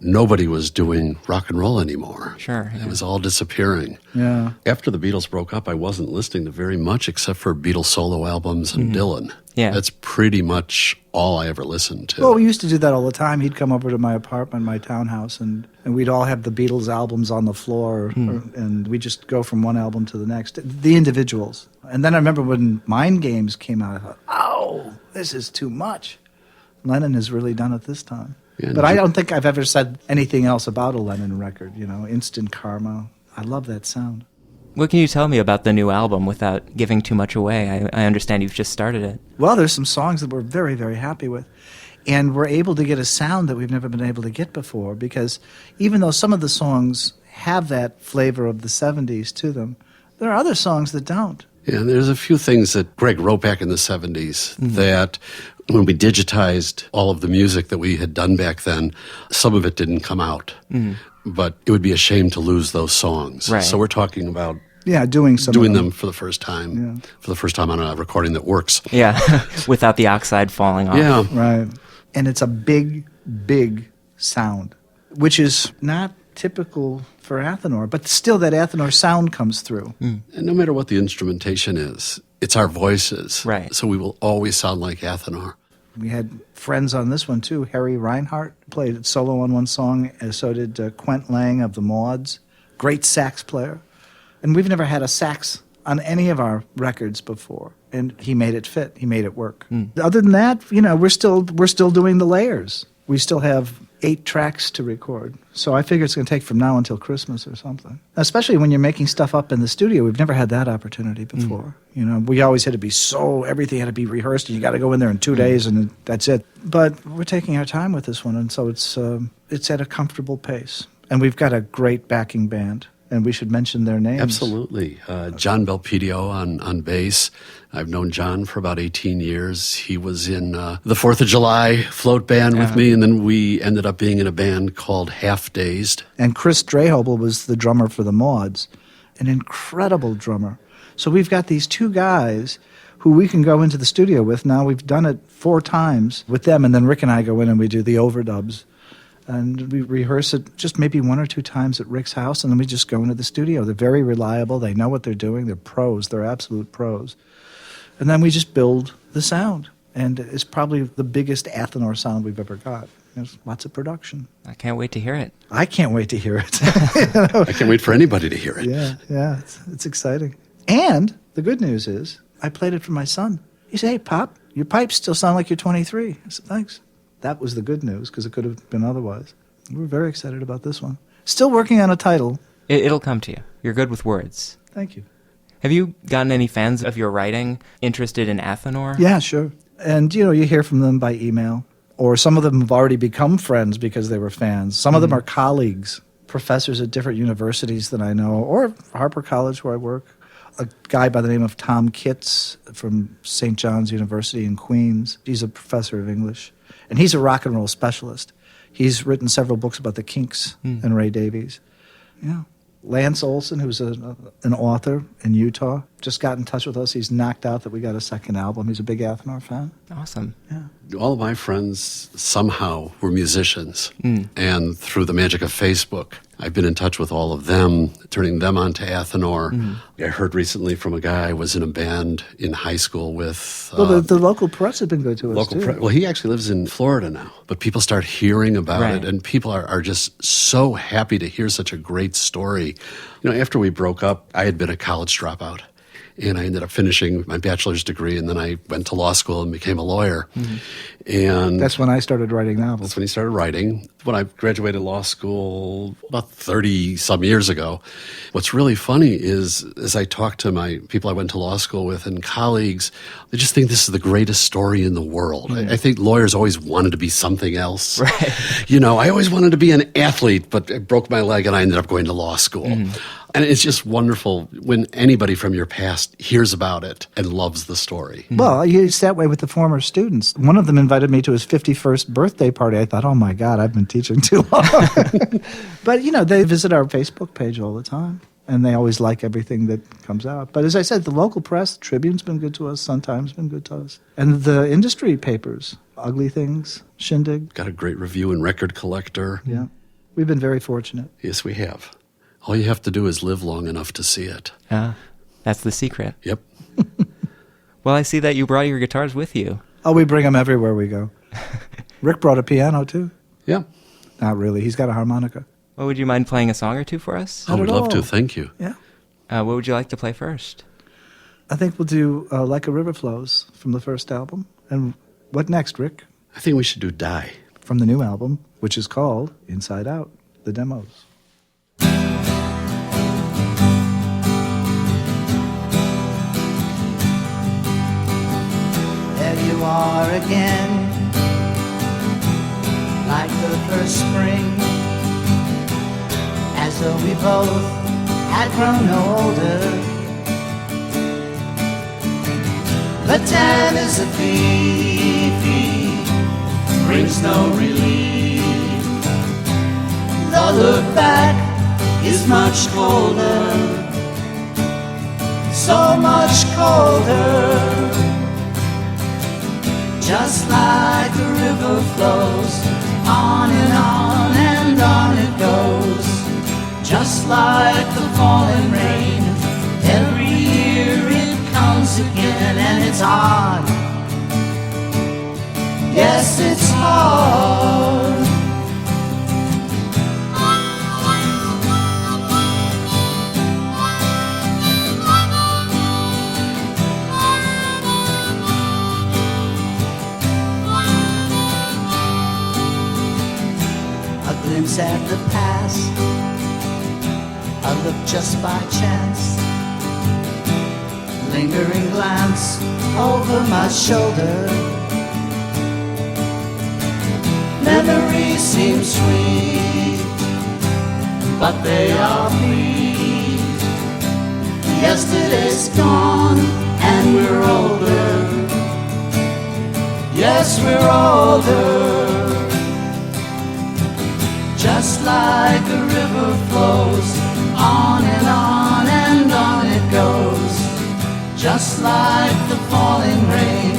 [SPEAKER 3] Nobody was doing rock and roll anymore.
[SPEAKER 1] Sure,
[SPEAKER 3] It was all disappearing.
[SPEAKER 4] Yeah.
[SPEAKER 3] After the Beatles broke up, I wasn't listening to very much except for Beatles solo albums and Dylan.
[SPEAKER 1] Yeah.
[SPEAKER 3] That's pretty much all I ever listened to.
[SPEAKER 4] Well, we used to do that all the time. He'd come over to my apartment, my townhouse, and we'd all have the Beatles albums on the floor, and we'd just go from one album to the next, the individuals. And then I remember when Mind Games came out, I thought, oh, this is too much. Lennon has really done it this time.
[SPEAKER 3] Yeah,
[SPEAKER 4] But I don't think I've ever said anything else about a Lennon record, you know, Instant Karma. I love that sound.
[SPEAKER 1] What can you tell me about the new album without giving too much away? I understand you've just started it.
[SPEAKER 4] Well, there's some songs that we're very, very happy with. And we're able to get a sound that we've never been able to get before, because even though some of the songs have that flavor of the 70s to them, there are other songs that don't.
[SPEAKER 3] Yeah, there's a few things that Greg wrote back in the 70s that when we digitized all of the music that we had done back then, some of it didn't come out. But it would be a shame to lose those songs.
[SPEAKER 1] Right.
[SPEAKER 3] So we're talking about
[SPEAKER 4] Yeah, doing some
[SPEAKER 3] doing
[SPEAKER 4] of
[SPEAKER 3] them for the first time, for the first time on a recording that works.
[SPEAKER 1] Yeah, without the oxide falling off.
[SPEAKER 3] Yeah.
[SPEAKER 4] Right. And it's a big, big sound, which is not typical for Athanor, but still that Athanor sound comes through.
[SPEAKER 3] And no matter what the instrumentation is, it's our voices.
[SPEAKER 1] Right.
[SPEAKER 3] So we will always sound like Athanor.
[SPEAKER 4] We had friends on this one, too. Harry Reinhardt played solo on one song, and so did Quent Lang of the Mauds. Great sax player. And we've never had a sax on any of our records before. And he made it fit. He made it work. Other than that, you know, we're still doing the layers. we still have 8 tracks to record. So I figure it's going to take from now until Christmas or something. Especially when you're making stuff up in the studio. We've never had that opportunity before. You know, we always had to be everything had to be rehearsed, and you got to go in there in 2 days, and that's it. But we're taking our time with this one, and so it's at a comfortable pace. And we've got a great backing band. And we should mention their names.
[SPEAKER 3] Absolutely. John Belpedio on bass. I've known John for about 18 years. He was in the 4th of July float band with me, and then we ended up being in a band called Half Dazed.
[SPEAKER 4] And Chris Drehobel was the drummer for the Mauds, an incredible drummer. So we've got these 2 guys who we can go into the studio with. Now we've done it 4 times with them, and then Rick and I go in and we do the overdubs. And we rehearse it just maybe 1 or 2 times at Rick's house, and then we just go into the studio. They're very reliable. They know what they're doing. They're pros. They're absolute pros. And then we just build the sound. And it's probably the biggest Athanor sound we've ever got. There's lots of production.
[SPEAKER 1] I can't wait to hear it.
[SPEAKER 4] I can't wait to hear it.
[SPEAKER 3] I can't wait for anybody to hear it.
[SPEAKER 4] Yeah, it's exciting. And the good news is I played it for my son. He said, "Hey, Pop, your pipes still sound like you're 23. I said, "Thanks." That was the good news, because it could have been otherwise. We're very excited about this one. Still working on a title.
[SPEAKER 1] It'll come to you. You're good with words.
[SPEAKER 4] Thank you.
[SPEAKER 1] Have you gotten any fans of your writing interested in Athanor?
[SPEAKER 4] Yeah, sure. And, you hear from them by email. Or some of them have already become friends because they were fans. Some of them are colleagues, professors at different universities that I know, or Harper College where I work. A guy by the name of Tom Kitts from St. John's University in Queens. He's a professor of English. And he's a rock and roll specialist. He's written several books about the Kinks and Ray Davies. Yeah. Lance Olson, who's an author in Utah, just got in touch with us. He's knocked out that we got a second album. He's a big Athanor fan.
[SPEAKER 1] Awesome.
[SPEAKER 4] Yeah.
[SPEAKER 3] All of my friends somehow were musicians. And through the magic of Facebook, I've been in touch with all of them, turning them on to Athanor. I heard recently from a guy I was in a band in high school with...
[SPEAKER 4] Well, the local press has been good to us, too.
[SPEAKER 3] Well, he actually lives in Florida now. But people start hearing about it, and people are just so happy to hear such a great story. After we broke up, I had been a college dropout. And I ended up finishing my bachelor's degree, and then I went to law school and became a lawyer. And
[SPEAKER 4] that's when I started writing novels.
[SPEAKER 3] That's when he started writing. When I graduated law school about 30-some years ago, what's really funny is, as I talk to my people I went to law school with and colleagues, they just think this is the greatest story in the world. I think lawyers always wanted to be something else. Right. I always wanted to be an athlete, but I broke my leg and I ended up going to law school. And it's just wonderful when anybody from your past hears about it and loves the story.
[SPEAKER 4] Well, it's that way with the former students. One of them invited me to his 51st birthday party. I thought, oh my God, I've been teaching too long. But, they visit our Facebook page all the time. And they always like everything that comes out. But as I said, the local press, Tribune's been good to us, Sun-Times been good to us. And the industry papers, Ugly Things, Shindig.
[SPEAKER 3] Got a great review in Record Collector.
[SPEAKER 4] Yeah. We've been very fortunate.
[SPEAKER 3] Yes, we have. All you have to do is live long enough to see it.
[SPEAKER 1] That's the secret.
[SPEAKER 3] Yep.
[SPEAKER 1] Well, I see that you brought your guitars with you.
[SPEAKER 4] Oh, we bring them everywhere we go. Rick brought a piano, too.
[SPEAKER 3] Yeah.
[SPEAKER 4] Not really. He's got a harmonica.
[SPEAKER 1] Well, would you mind playing a song or two for us?
[SPEAKER 3] I would love to. Thank you.
[SPEAKER 4] Yeah.
[SPEAKER 1] What would you like to play first?
[SPEAKER 4] I think we'll do Like a River Flows from the first album. And what next, Rick?
[SPEAKER 3] I think we should do Die.
[SPEAKER 4] From the new album, which is called Inside Out, the demos.
[SPEAKER 2] There you are again, like the first spring, as though we both had grown older. But time is a thief, brings no relief. The look back is much colder, so much colder. Just like the river flows, on and on it goes. Just like the falling rain, every year it comes again. And it's hard, yes it's hard. glimpse at the past, a look just by chance, lingering glance over my shoulder. Memories seem sweet, but they are fleet. Yesterday's gone and we're older. Yes, we're older. Just like a river flows, on and on it goes. Just like the falling rain,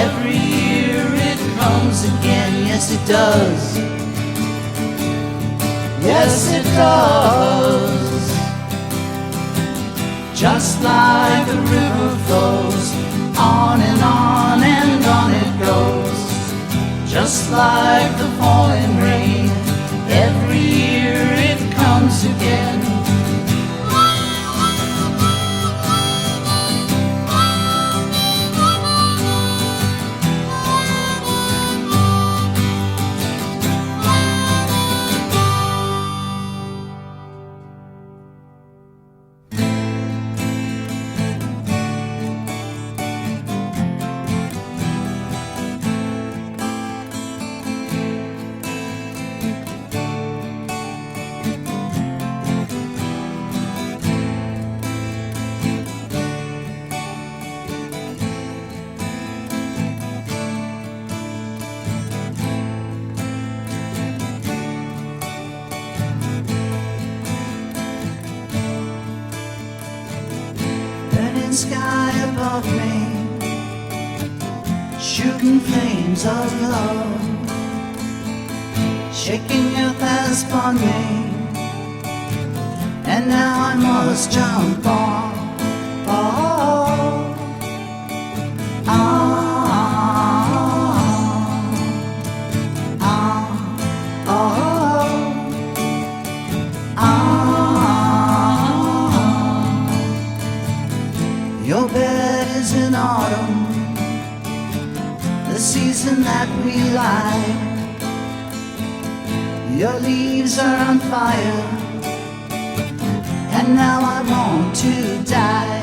[SPEAKER 2] every year it comes again. Yes, it does. Yes, it does. Just like the river flows, on and on it goes. Just like the falling rain, every year it comes again. Sky above me, shooting flames of love, shaking earth has spun me, and now I must jump on. Your bed is in autumn, the season that we like. Your leaves are on fire, and now I want to die.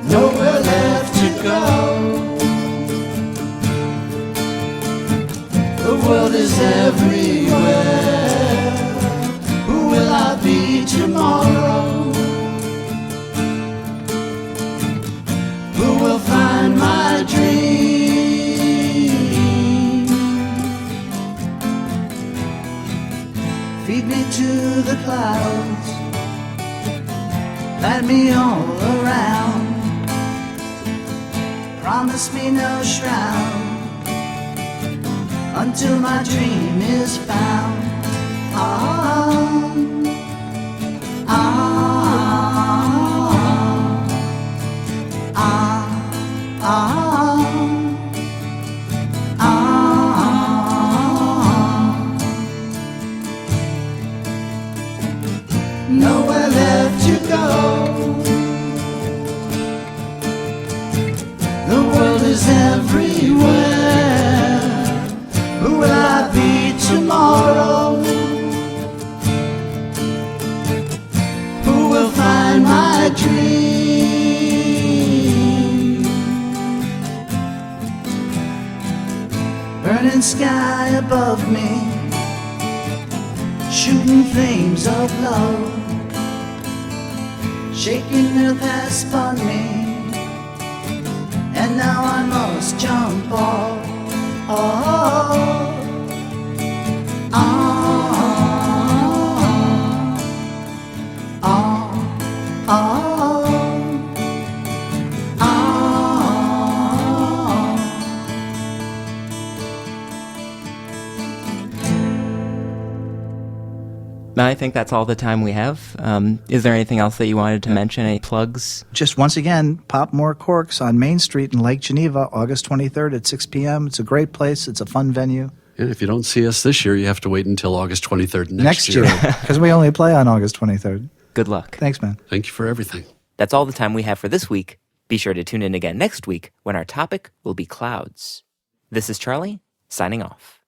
[SPEAKER 2] Nowhere left to go. The world is everywhere. Who will I be tomorrow? Who will find my dream? Feed me to the clouds, plant me all around. Promise me no shroud until my dream is found. Nowhere left to go. The world is everywhere. Who will I be tomorrow? Who will find my dream? Burning sky above me, shooting flames of love, shaking earth has spun me, and now I must jump off.
[SPEAKER 1] I think that's all the time we have. Is there anything else that you wanted to mention? Any plugs?
[SPEAKER 4] Just once again, Pop More Corks on Main Street in Lake Geneva, August 23rd at 6 p.m. It's a great place. It's a fun venue.
[SPEAKER 3] And if you don't see us this year, you have to wait until August 23rd next year.
[SPEAKER 4] Because we only play on August 23rd.
[SPEAKER 1] Good luck.
[SPEAKER 4] Thanks, man.
[SPEAKER 3] Thank you for everything.
[SPEAKER 1] That's all the time we have for this week. Be sure to tune in again next week when our topic will be clouds. This is Charlie, signing off.